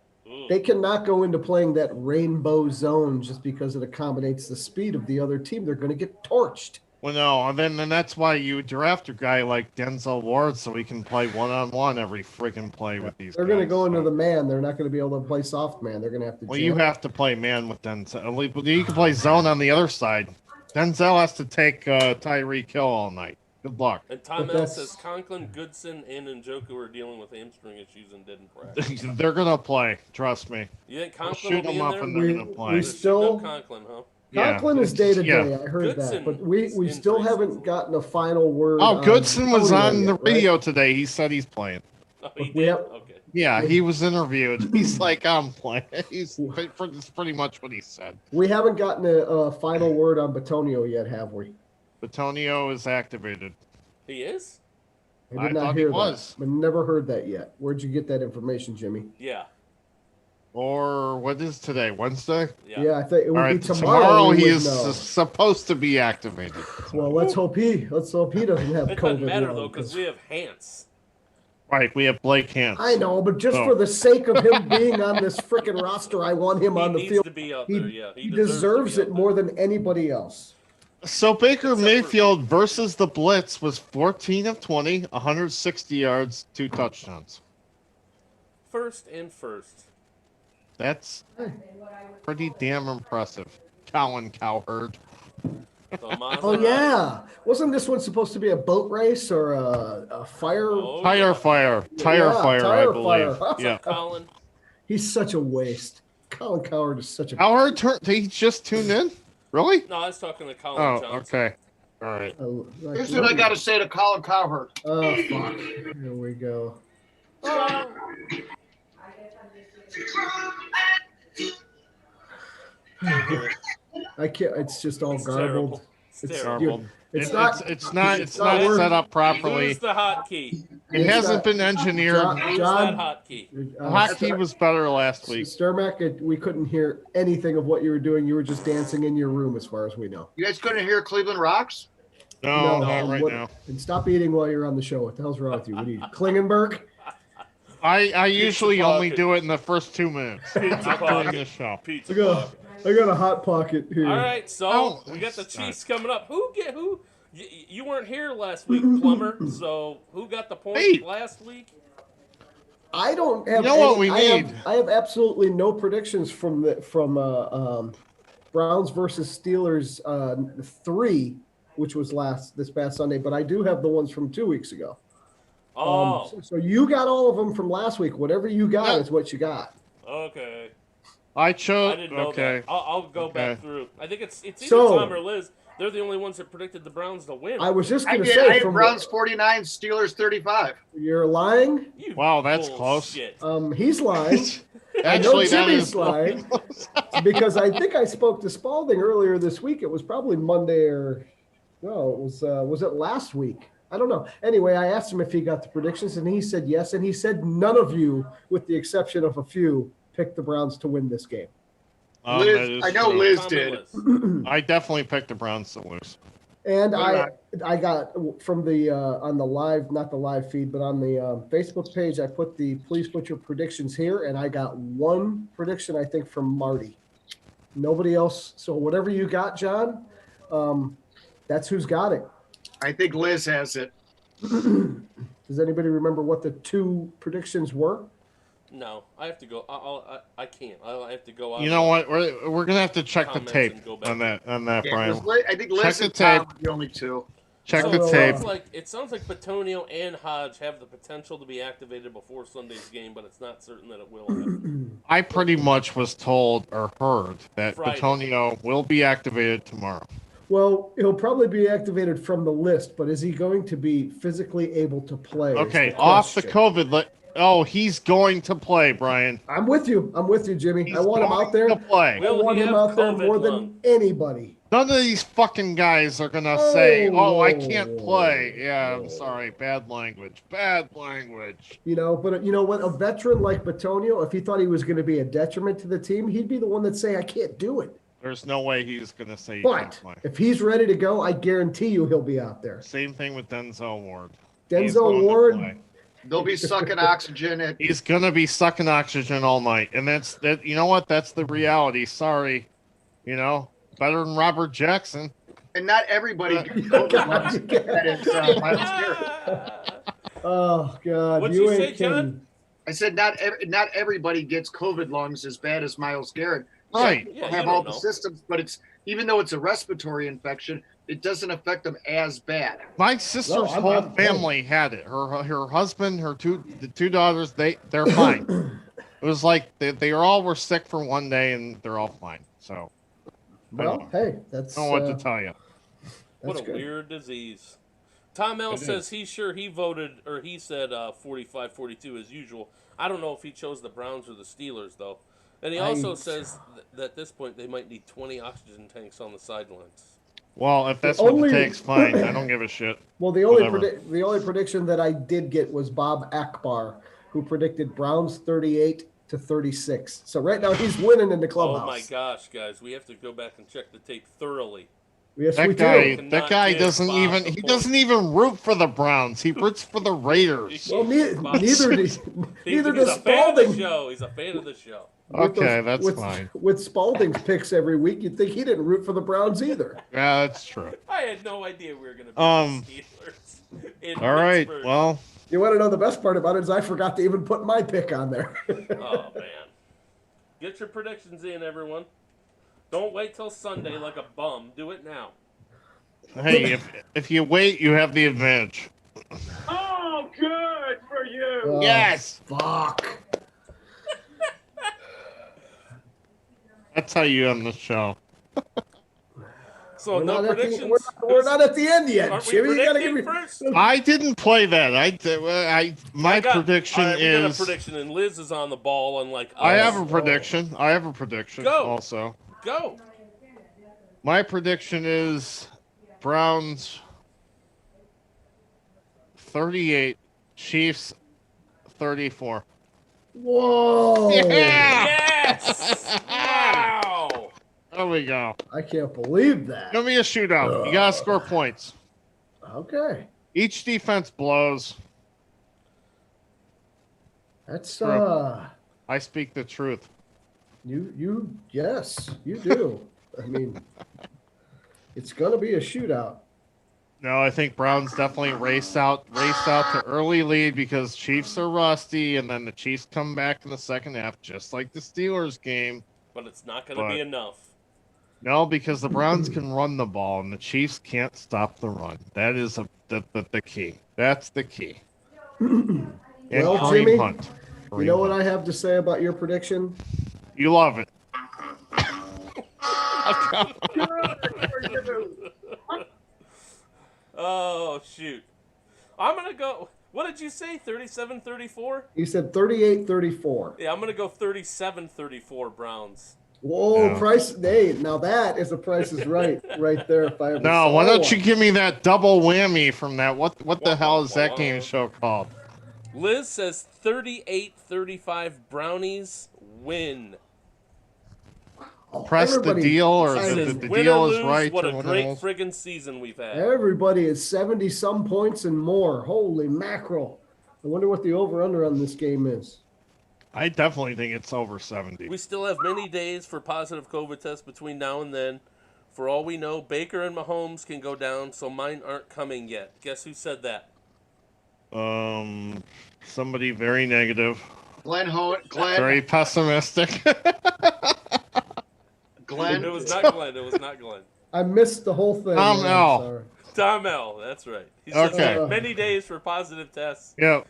They cannot go into playing that rainbow zone just because it accommodates the speed of the other team. They're going to get torched. Well, no, and then that's why you draft a guy like Denzel Ward so he can play one-on-one every freaking play with these. They're going to go into the man. They're not going to be able to play soft man. They're going to have to. Well, you have to play man with Denzel. You can play zone on the other side. Denzel has to take Tyreek Hill all night. Good luck. And Tom L says Conklin, Goodson, and Njoku are dealing with hamstring issues and didn't practice. They're gonna play. Trust me. You think Conklin shoot will be them up in and there? they're gonna play. We still Conklin, huh? Conklin is day to day. yeah. I heard Goodson that, but we is still in haven't gotten a final word. Oh, on Goodson was Antonio on the yet, right? radio today. He said he's playing. Oh, he We did? have- Okay. Yeah, he was interviewed. He's like, I'm playing. That's pretty much what he said. We haven't gotten a final word on Batonio yet, have we? Batonio is activated. He is? I I did not thought he hear was. that. I never heard that yet. Where'd you get that information, Jimmy? Yeah. Or what is today? Wednesday? Yeah, I think it would All be right, tomorrow. we he would is know. supposed to be activated. Well, let's hope he doesn't have It COVID. doesn't matter, long, though, because we have Hans. Right, we have Blake Hans. I know, but just So- for the sake of him being on this freaking roster, I want him on the needs field. to be out He, there, yeah. he deserves it more than anybody else. So Baker Mayfield versus the Blitz was 14 of 20, 160 yards, 2 touchdowns. First and first. That's pretty damn impressive. Colin Cowherd. Oh yeah, wasn't this one supposed to be a boat race or a fire? Tire fire, I believe. Yeah. Colin. He's such a waste. Colin Cowherd is such a. Cowherd he just tuned in? Really? No, I was talking to Colin Oh, Johnson. okay. All right. Here's what I got to say to Colin Cowherd. Oh fuck! Here we go. I can't. It's just all garbled. It's garbled. It's It's not working. set up properly. Lose the hotkey. It hasn't been engineered. Lose John, that hotkey. The hotkey was better last week. Sturmack, we couldn't hear anything of what you were doing. You were just dancing in your room, as far as we know. You guys couldn't hear Cleveland Rocks? No, not right what- now. And stop eating while you're on the show. What the hell's wrong with you? What are you, Klingenberg? I usually only do it in the first 2 minutes. Not during the show. Pizza I got a hot pocket here. All right, so Oh, we got the Chiefs coming up. Who? You weren't here last week, Plumber. So who got the points last week? I don't have. You know what we I have- need? I have absolutely no predictions from Browns versus Steelers 3, which was this past Sunday. But I do have the ones from 2 weeks ago. Oh, So you got all of them from last week. Whatever you got is what you got. okay. I chose. I didn't know Okay. that. I'll go Okay. back through. I think it's either So- Tom or Liz. They're the only ones that predicted the Browns to win. I was just I going to did. I say had from Browns 49, Steelers 35. You're lying. Wow, that's close. He's lying. I know Actually, that Jimmy's is lying because I think I spoke to Spalding earlier this week. It was probably Monday or no, it was it last week? I don't know. Anyway, I asked him if he got the predictions, and he said yes. And he said none of you, with the exception of a few, picked the Browns to win this game. That Liz, is I know true. Liz did. I definitely picked the Browns to lose. And What I got from the on the live, not the live feed, but on the Facebook page, I put please put your predictions here, and I got one prediction, I think, from Marty. Nobody else. So whatever you got, John, that's who's got it. I think Liz has it. Does anybody remember what the 2 predictions were? No, I have to go. I can't. I have to go out. You know what? We're gonna have to check the Comments tape and go back. on that, Yeah, Brian. 'cause I think Liz Check the and Tom tape. are the only 2. Check So the tape. It sounds like Batonio and Hodge have the potential to be activated before Sunday's game, but it's not certain that it will happen. I pretty much was told or heard that Friday. Batonio will be activated tomorrow. Well, he'll probably be activated from the list, but is he going to be physically able to play? is Okay, the off the question. COVID. Oh, he's going to play, Brian. I'm with you. I'm with you, Jimmy. He's I want him out there. going to play. I want him out there more than anybody. None of these fucking guys are gonna say, "Oh, I can't play." Yeah, I'm sorry. Bad language. Bad language. You know, but you know what? A veteran like Batonio, if he thought he was going to be a detriment to the team, he'd be the one that'd say, "I can't do it." There's no way he's gonna say he can't But play. if he's ready to go, I guarantee you he'll be out there. Same thing with Denzel Ward. He's Denzel going to Ward. play. They'll be sucking oxygen. He's gonna be sucking oxygen all night, and that's that. You know what? That's the reality. Sorry, you know, better than Robert Jackson. And not everybody gets COVID lungs. That is Miles Garrett. Oh God, What'd you you ain't say, John? kidding. I said not everybody gets COVID lungs as bad as Miles Garrett. Right. Some Yeah, people you have don't all the know. systems, but it's even though it's a respiratory infection, it doesn't affect them as bad. My sister's No, whole I'm- family had it. Her husband, the two daughters, they're fine. It was like they all were sick for one day and they're all fine. So Well, hey, that's I don't know what to tell you. What that's a good. weird disease. Tom L It says is. he's sure he voted, or he said 45-42 as usual. I don't know if he chose the Browns or the Steelers, though. And he also says that at this point they might need 20 oxygen tanks on the sidelines. Well, if that's only- what it takes, fine. I don't give a shit. Well, the only Whatever. the only prediction that I did get was Bob Akbar, who predicted Browns 38 to 36. So right now he's winning in the clubhouse. Oh my gosh, guys, we have to go back and check the tape thoroughly. Yes, we That do. guy give doesn't Bob even the he point. doesn't even root for the Browns. He roots for the Raiders. Well, neither He's does a fan of the Spalding. show. He's a fan of the show. Okay, that's fine. With Spalding's picks every week, you'd think he didn't root for the Browns either. Yeah, that's true. I had no idea we were going to be the Steelers. In All right. Pittsburgh. Well, You want to know the best part about it is I forgot to even put my pick on there. Oh, man. Get your predictions in, everyone. Don't wait till Sunday like a bum. Do it now. hey, if you wait, you have the advantage. Oh, good for you. Oh, Yes. Fuck. That's how you end the show. So We're no not at the- predictions. we're not at the end yet. Aren't we Jimmy, you gotta give predicting me. first? I didn't play that. My I got- prediction all right, we got a is. prediction, and Liz is on the ball, unlike us. I have a prediction. I have a prediction. Go. Also, Go. my prediction is Browns 38, Chiefs 34. Whoa! Yes! Wow! There we go. I can't believe that. Give me a shootout. You gotta score points. Okay, Each defense blows. that's I speak the truth. yes, you do. I mean, it's gonna be a shootout. No, I think Browns definitely race out to early lead because Chiefs are rusty, and then the Chiefs come back in the second half, just like the Steelers game. But it's not going to be enough. No, because the Browns can run the ball, and the Chiefs can't stop the run. That is the key. That's the key. And Well, Kareem Jimmy, Hunt. You know what I have to say about your prediction? You love it. Oh, shoot. I'm going to go. What did you say? 37-34? You said 38-34. Yeah, I'm going to go 37-34 Browns. Whoa, Yeah. price. Hey, now that is the Price is Right, right there. If I ever No, saw why don't you one. give me that double whammy from that? What the hell is that game show called? Liz says 38-35 Brownies win. Press the Everybody- deal, or Says the Win or deal lose, is right. what or a whatever great else. friggin' season we've had. Everybody is 70 some points and more. Holy mackerel! I wonder what the over under on this game is. I definitely think it's over 70. We still have many days for positive COVID tests between now and then. For all we know, Baker and Mahomes can go down, so mine aren't coming yet. Guess who said that? Somebody very negative, Glenn. very pessimistic. Glenn. It was not Glenn. It was not Glenn. I missed the whole thing. Tom man, L. sorry. Tom L. That's right. He says Okay. we have many days for positive tests. Yeah.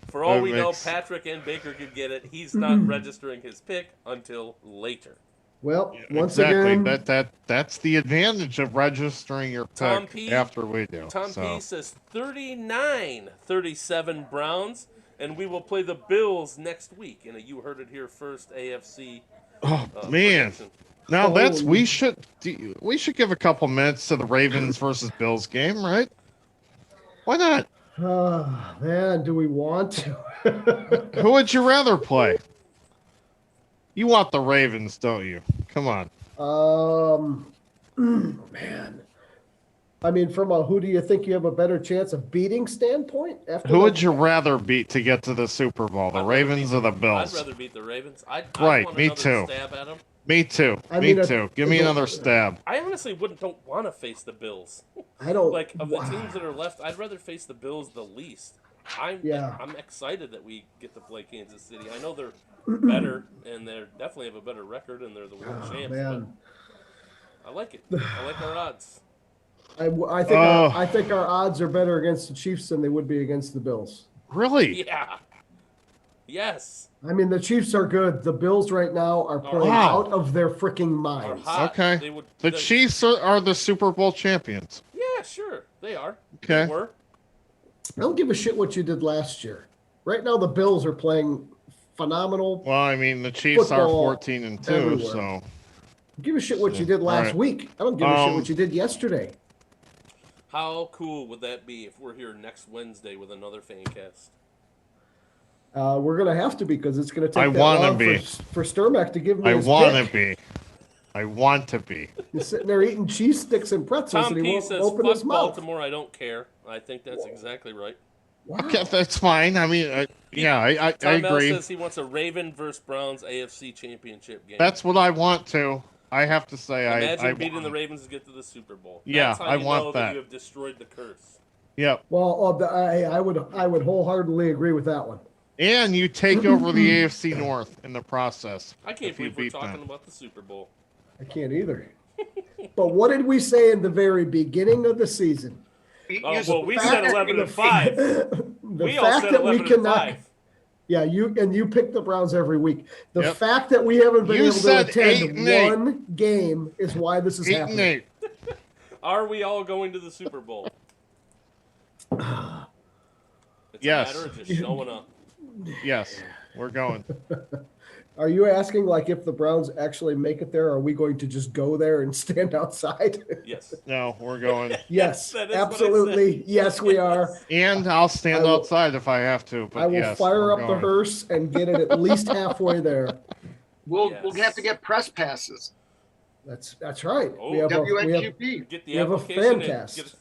For all That we know, makes- Patrick and Baker could get it. He's not registering his pick until later. Well, once exactly. again, That's the advantage of registering your Tom pick P. after we do. Tom so. P says 39-37 Browns, and we will play the Bills next week in a You Heard It Here First AFC. Oh man! Prediction. Now we should give a couple minutes to the Ravens versus Bills game, right? Why not? Oh, man, do we want to? Who would you rather play? You want the Ravens, don't you? Come on. Man. I mean, from a who do you think you have a better chance of beating standpoint? Who would you rather beat to get to the Super Bowl, the Ravens or the Bills? I'd rather beat the Ravens. I'd Right, want me another too. Stab at them. Me too. I Me mean, too. Give me another stab. I honestly don't want to face the Bills. I don't like of the teams that are left. I'd rather face the Bills the least. I'm excited that we get to play Kansas City. I know they're better and they definitely have a better record and they're the world champs. man. But I like it. I like our odds. I think our odds are better against the Chiefs than they would be against the Bills. Really? Yeah. Yes. I mean, the Chiefs are good. The Bills right now are playing out of their freaking minds. Okay. The Chiefs are the Super Bowl champions. Yeah, sure. They are. Okay. They were. I don't give a shit what you did last year. Right now, the Bills are playing phenomenal. Well, I mean, the Chiefs are 14-2, everywhere. so. Give a shit what you did last week. I don't give a shit what you did yesterday. How cool would that be if we're here next Wednesday with another fan cast? We're going to have to because it's going to take I that wanna long be. for Sturmack to give me I his want to pick. be. I want to be. He's sitting there eating cheese sticks and pretzels Tom and he P won't says, open fuck his mouth. Baltimore, I don't care. I think that's exactly right. Wow. Okay, that's fine. I mean, I Tom Bell agree. says he wants a Raven versus Browns AFC championship game. That's what I want to. I have to say, Imagine I beating want. the Ravens to get to the Super Bowl. Yeah, That's how I you want know that. you have destroyed the curse. Yep. Well, I would wholeheartedly agree with that one. And you take over the AFC North in the process. I can't if you believe we're beat talking them. about the Super Bowl. I can't either. But what did we say in the very beginning of the season? Oh, well, we said 11-5. We all said 11-5. Yeah, you pick the Browns every week. The Yep. fact that we haven't been You able to said attend 8-8. one game is why this is happening. 8-8. Are we all going to the Super Bowl? It's Yes. a matter of just showing up. Yes, we're going. Are you asking like if the Browns actually make it there, are we going to just go there and stand outside? Yes. No, we're going. Yes, That is what I absolutely. said. Yes, we are. And I'll stand I will- outside if I have to. But I will yes, fire we're up the going. hearse and get it at least halfway there. We'll Yes. have to get press passes. That's right. Oh, we have WNQB. Get the We have a application fan in. cast. Get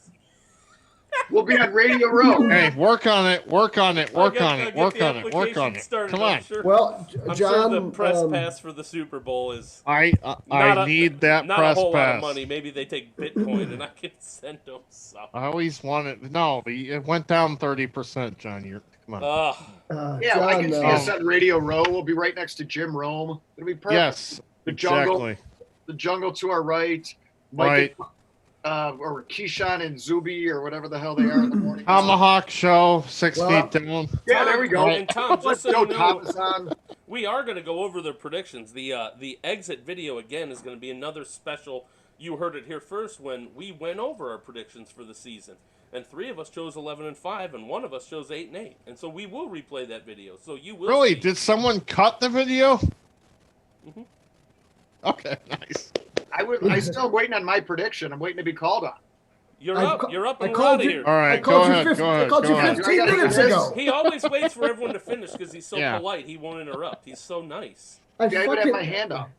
We'll be on Radio Row. Hey, work on it. Work on it. Work on it. I'll Work get the on it. Work on application it. started. Come I'm on. sure- Well, I'm John, sure the press pass for the Super Bowl is I not need that not press a whole lot of pass. money. Maybe they take Bitcoin and I can send them some. I always wanted. No, it went down 30%, John. Come on. Yeah, I can see John, us on Radio Row. We'll be right next to Jim Rome. It'll be perfect. Yes, The jungle, exactly. the jungle to our right. Right. Or Keyshawn and Zuby or whatever the hell they are in the morning. Tomahawk show, 6 Well, feet down. Yeah, there we go. And Tom, just so Joe you know, Thomas on. we are going to go over the predictions. The exit video again is going to be another special. You heard it here first when we went over our predictions for the season, and 3 of us chose 11-5, and 1 of us chose 8-8, and so we will replay that video. So you will. Really? see. Did someone cut the video? Mhm. Okay, nice. I'm still waiting on my prediction. I'm waiting to be called on. You're I've up. ca- You're up I and we're called out of you- here. All right, I go called you ahead. 50 Go ahead. I called Go you ahead. 15 minutes ago. He always waits for everyone to finish because he's so Yeah. polite. He won't interrupt. He's so nice. I Yeah, I even have fucking, my hand up.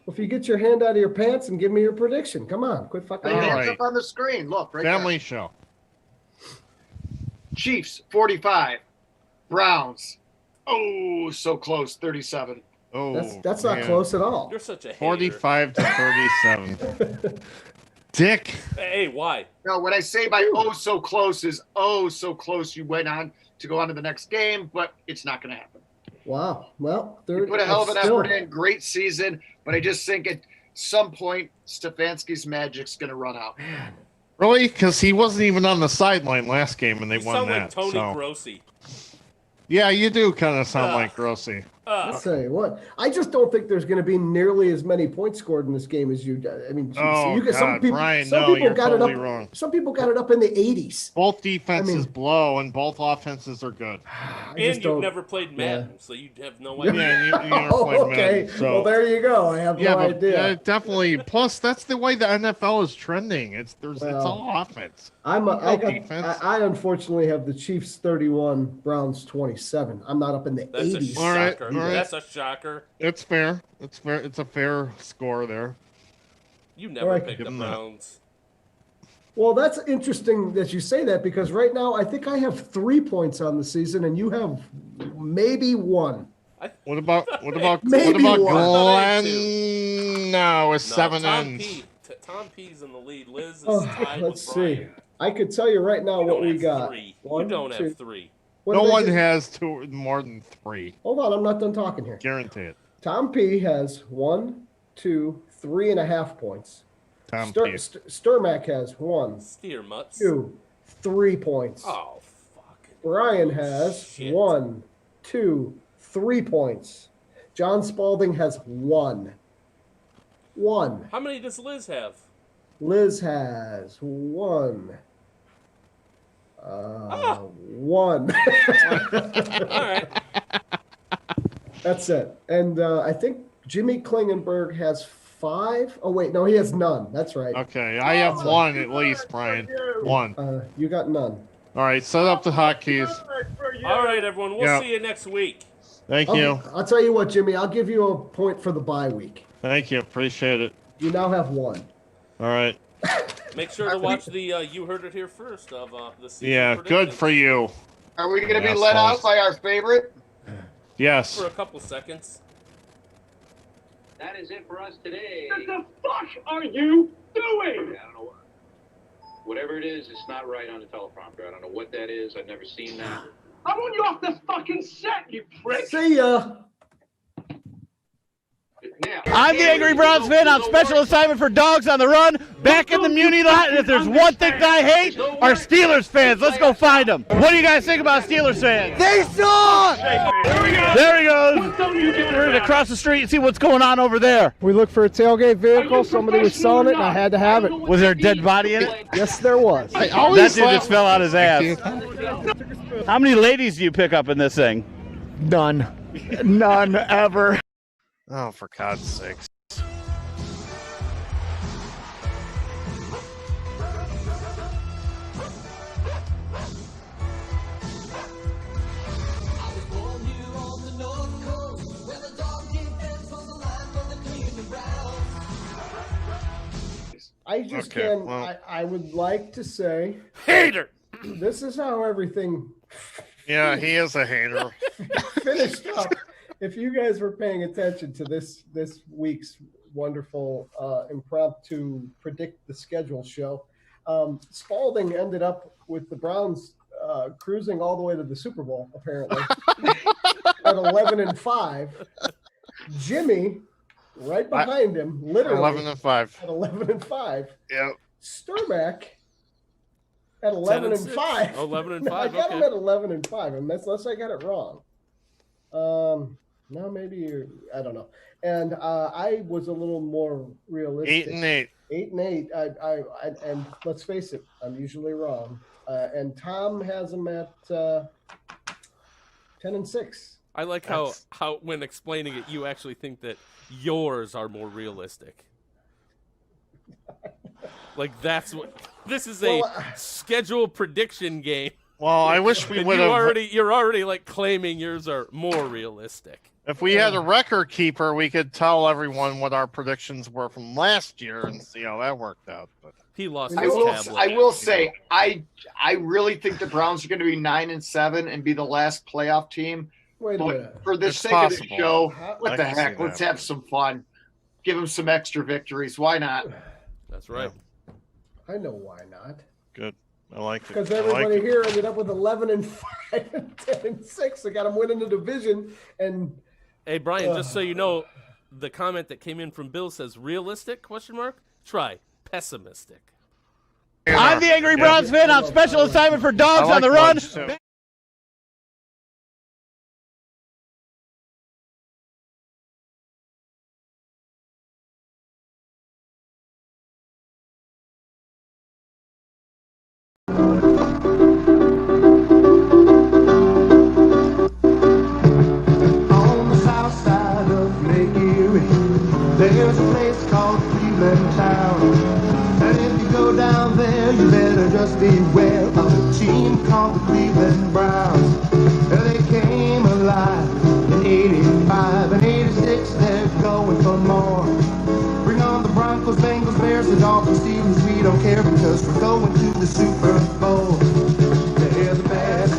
if you get your hand out of your pants and give me your prediction, come on, quit fucking. My All hand's right. up on the screen. Look, right Family show. there. Chiefs, 45. Browns. Oh, so close, 37. Oh, That's not man. close at all. You're such a hater. 45 to 37. Dick. Hey, why? No, when I say by so close is so close you went on to go on to the next game, but it's not going to happen. Wow. Well, You put a hell of an still- effort in, great season, but I just think at some point Stefanski's magic's going to run out. Really? Because he wasn't even on the sideline last game and they You won sound that. like Tony so. Grossi. Yeah, you do kind of sound like Grossi. I'll tell you what. I just don't think there's going to be nearly as many points scored in this game as you. I mean, Oh, you get some God, people. Brian, some no, people you're got totally it up. wrong. Some people got it up in the 80s. Both defenses blow and both offenses are good. And you've never played Madden, so you have no idea. Yeah, you never played Okay. Madden, so. Well, there you go. I have no idea. Definitely. Plus, that's the way the NFL is trending. It's all offense. I unfortunately have the Chiefs 31, Browns 27. I'm not up in the 80s. All right. That's a shocker. It's fair. It's fair. It's a fair score there. You never picked the Browns. Well, that's interesting that you say that because right now I think I have 3 points on the season and you have maybe 1. What about maybe Glenn? No, it's 7 ends. Tom P's in the lead. Liz is tied let's with Brian. see. I could tell you right now what we got. You don't have 3. No one has more than 3. Hold on, I'm not done talking here. Guarantee it. Tom P has 1, 2, 3.5 points. Tom P. Sturmack has 1, Steer mutts. 2, 3 points. Oh, fuck. Brian has 1, 2, 3 points. John Spalding has 1. 1. How many does Liz have? Liz has 1. 1. All right. That's it. And I think Jimmy Klingenberg has 5. Oh, wait. No, he has none. That's right. Okay. I have 1 at least, Brian. 1. You got none. All right. Set up the hotkeys. All right, everyone. We'll see you next week. Thank you. I'll tell you what, Jimmy. I'll give you a point for the bye week. Thank you. Appreciate it. You now have 1. All right. Make sure to watch the You Heard It Here First of the season. Yeah, good for you. Are we going to be let out by our favorite? Yes. For a couple seconds. That is it for us today. What the fuck are you doing? I don't know. Whatever it is, it's not right on the teleprompter. I don't know what that is. I've never seen that. I want you off the fucking set, you prick. See ya. I'm the Angry Browns fan on special assignment for Dogs on the Run, back in the Muni lot, and if there's one thing that I hate, are Steelers fans. Let's go find them. What do you guys think about Steelers fans? They suck! There he goes. We're going to cross the street and see what's going on over there. We looked for a tailgate vehicle. Somebody was selling it, and I had to have it. Was there a dead body in it? Yes, there was. That dude just fell out his ass. How many ladies do you pick up in this thing? None. None ever. Oh, for God's sakes. I just Okay, can. well. I would like to say, Hater! this is how everything Yeah, he is a hater. finished up. If you guys were paying attention to this week's wonderful impromptu predict the schedule show, Spalding ended up with the Browns cruising all the way to the Super Bowl, apparently, at 11-5. Jimmy, right behind him, literally 11-5. at 11-5. Yep. Sturmack at 11-5. 11-5. I got Okay. him at 11-5, unless I got it wrong. No, maybe I don't know. And I was a little more realistic. 8-8. 8-8. I and let's face it, I'm usually wrong. And Tom has them at 10-6. I like how when explaining it, you actually think that yours are more realistic. Like that's what this is a schedule prediction game. Well, I wish we And would have. You're already like claiming yours are more realistic. If we had a record keeper, we could tell everyone what our predictions were from last year and see how that worked out. But He lost I his will. tablet. I will say I really think the Browns are going to be 9-7 and be the last playoff team. Wait a minute. For the It's sake of the possible. show, I what the can see heck? that. Let's have some fun. Give them some extra victories. Why not? That's right. I know why not. good. I like it. Because I like everybody it. here ended up with 11-5 and 10-6. They got them winning the division. And Hey Brian, just so you know, the comment that came in from Bill says realistic ? Try pessimistic. I'm the Angry Browns fan on special assignment for Dogs I on the like Run. lunch, too. called the Cleveland Browns. They came alive in 85 and 86, they're going for more. Bring on the Broncos, Bengals, Bears, the Dolphins, Steelers, we don't care because we're going to the Super Bowl. They're the bad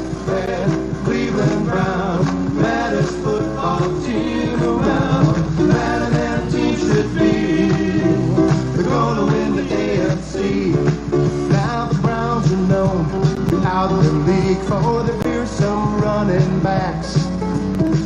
Cleveland Browns, baddest football team around, better than a team should be. They're gonna win the AFC. Now the Browns are known throughout the league for their